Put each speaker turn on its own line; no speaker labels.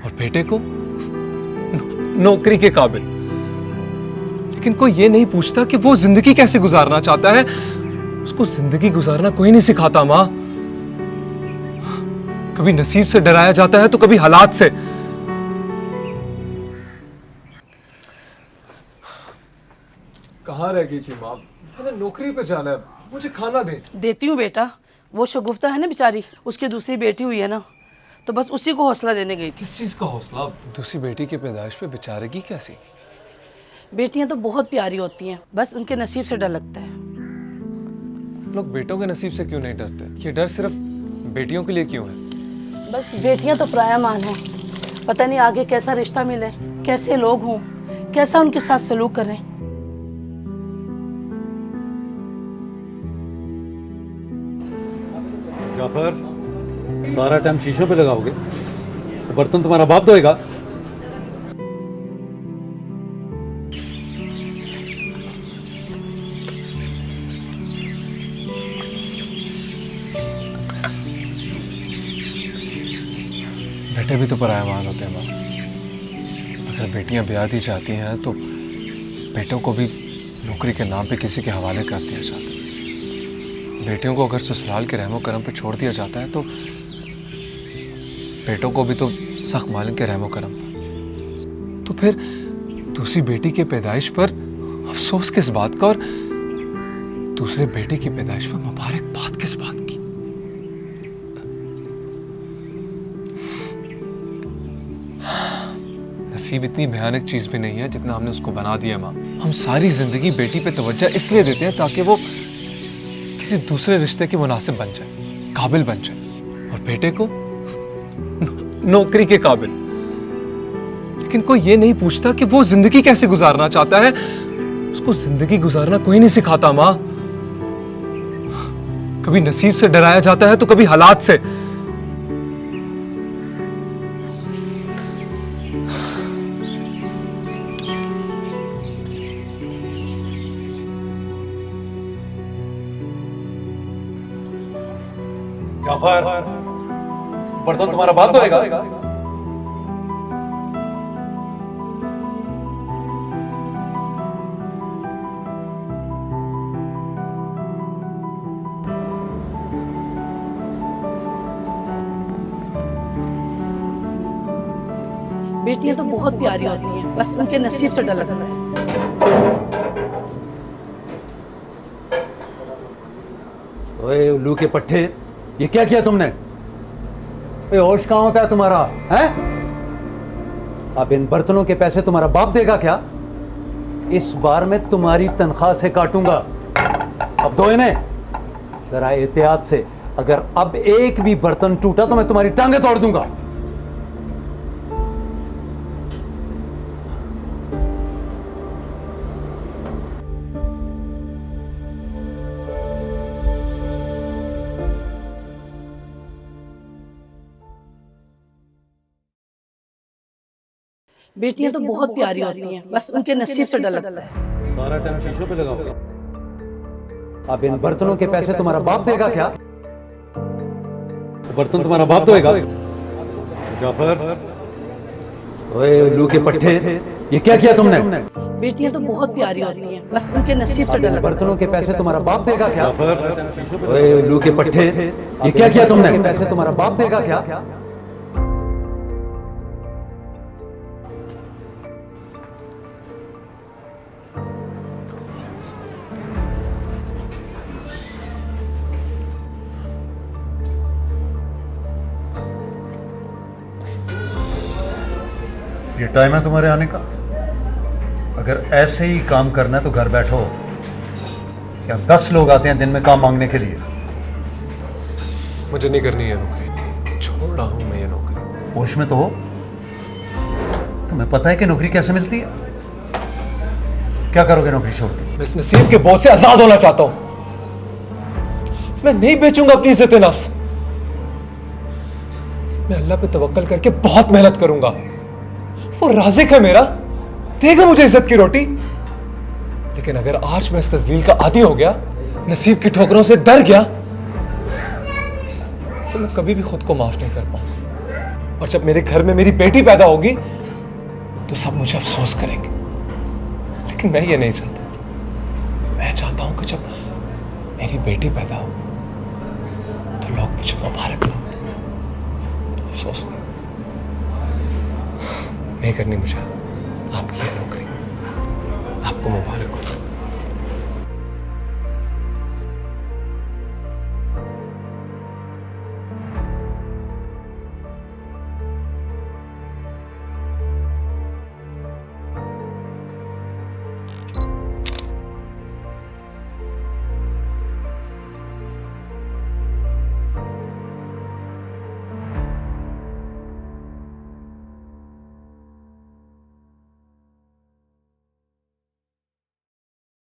और बेटे को नौकरी के काबिल। लेकिन कोई ये नहीं पूछता कि वो जिंदगी कैसे गुजारना चाहता है। उसको जिंदगी गुजारना कोई नहीं सिखाता मां। कभी नसीब से डराया जाता है तो कभी हालात से। कहाँ रह गई थी माँ? मैंने नौकरी पे जाना है, मुझे खाना दे।
देती हूँ बेटा। वो शगुफ्ता है ना बेचारी, उसकी दूसरी बेटी हुई है ना, तो बस उसी को हौसला देने गई थी।
किस चीज का हौसला? दूसरी बेटी की पैदाइश पे बेचारेगी कैसी?
बेटियां तो बहुत प्यारी होती हैं, बस उनके नसीब से डर लगता है।
लोग बेटों के नसीब से क्यों नहीं डरते? ये डर सिर्फ बेटियों के लिए क्यों है?
बस बेटियां तो पराया मान है। पता नहीं आगे कैसा रिश्ता मिले, कैसे लोग हों, कैसा उनके साथ सलूक करें।
जाफर, सारा टाइम शीशों पे लगाओगे तो बर्तन तुम्हारा बाप धोएगा।
बेटे भी तो पराया मान होते हैं माँ। अगर बेटियां ब्याह दी जाती हैं तो बेटों को भी नौकरी के नाम पे किसी के हवाले कर दिया जाता है। बेटियों को अगर ससुराल के रहमो करम पे छोड़ दिया जाता है तो बेटों को भी तो सख्त मालिक के रहमो करम पर। तो फिर दूसरी बेटी के पैदाइश पर अफसोस किस बात का और दूसरे बेटे की पैदाइश पर मुबारकबाद किस बात की? नसीब इतनी भयानक चीज भी नहीं है जितना हमने उसको बना दिया माँ। हम सारी जिंदगी बेटी पे तवज्जो इसलिए देते हैं ताकि वो किसी दूसरे रिश्ते के मुनासिब बन जाए, काबिल बन जाए, और बेटे को नौकरी के काबिल। लेकिन कोई ये नहीं पूछता कि वो जिंदगी कैसे गुजारना चाहता है। उसको जिंदगी गुजारना कोई नहीं सिखाता मां। कभी नसीब से डराया जाता है तो कभी हालात से।
जाफर, बर्तन तुम्हारा बाप धोएगा।
बेटियां तो बहुत प्यारी होती हैं, बस उनके नसीब से डर लगता है।
ओए उल्लू के पट्टे, ये क्या किया तुमने? ओए होश कहाँ होता है तुम्हारा? हैं? अब इन बर्तनों के पैसे तुम्हारा बाप देगा क्या? इस बार मैं तुम्हारी तनख्वाह से काटूंगा। अब दो इन्हें जरा एहतियात से। अगर अब एक भी बर्तन टूटा तो मैं तुम्हारी टांगे तोड़ दूंगा।
बेटियां तो बहुत प्यारी होती हैं, बस उनके नसीब से डर लगता है।
सारा टाइम शीशों पे लगाओगे। अब इन बर्तनों के पैसे तुम्हारा बाप देगा क्या? बर्तन तुम्हारा बाप धोएगा। जाफर, ओए उल्लू के पट्टे, ये क्या किया तुमने?
बेटियां तो बहुत प्यारी होती हैं, बस उनके नसीब से डर लगता है।
बर्तनों के पैसे तुम्हारा बाप देगा क्या? ओए उल्लू के पट्टे, ये क्या किया तुमने? पैसे तुम्हारा बाप देगा क्या? ये टाइम है तुम्हारे आने का? अगर ऐसे ही काम करना है तो घर बैठो। क्या 10 लोग आते हैं दिन में काम मांगने के लिए?
मुझे नहीं करनी है नौकरी, छोड़ रहा हूं मैं ये नौकरी।
होश में तो हो? तुम्हें पता है कि नौकरी कैसे मिलती है? क्या करोगे नौकरी छोड़ के?
मैं इस नसीब के बोझ से आजाद होना चाहता हूं। मैं नहीं बेचूंगा अपनी इज्जत नफ्स। मैं अल्लाह पे तवक्कल करके बहुत मेहनत करूंगा। वो राज़िक है मेरा, देगा मुझे इज्जत की रोटी। लेकिन अगर आज मैं इस तज़लील का आदी हो गया, नसीब की ठोकरों से डर गया, तो मैं कभी भी खुद को माफ नहीं कर पाऊंगा। और जब मेरे घर में मेरी बेटी पैदा होगी तो सब मुझे अफसोस करेंगे। लेकिन मैं ये नहीं चाहता। मैं चाहता हूं कि जब मेरी बेटी पैदा हो तो लोग मुझे मुबारक लाते, अफसोस नहीं करनी मुझे आपकी ये नौकरी। आपको मुबारक।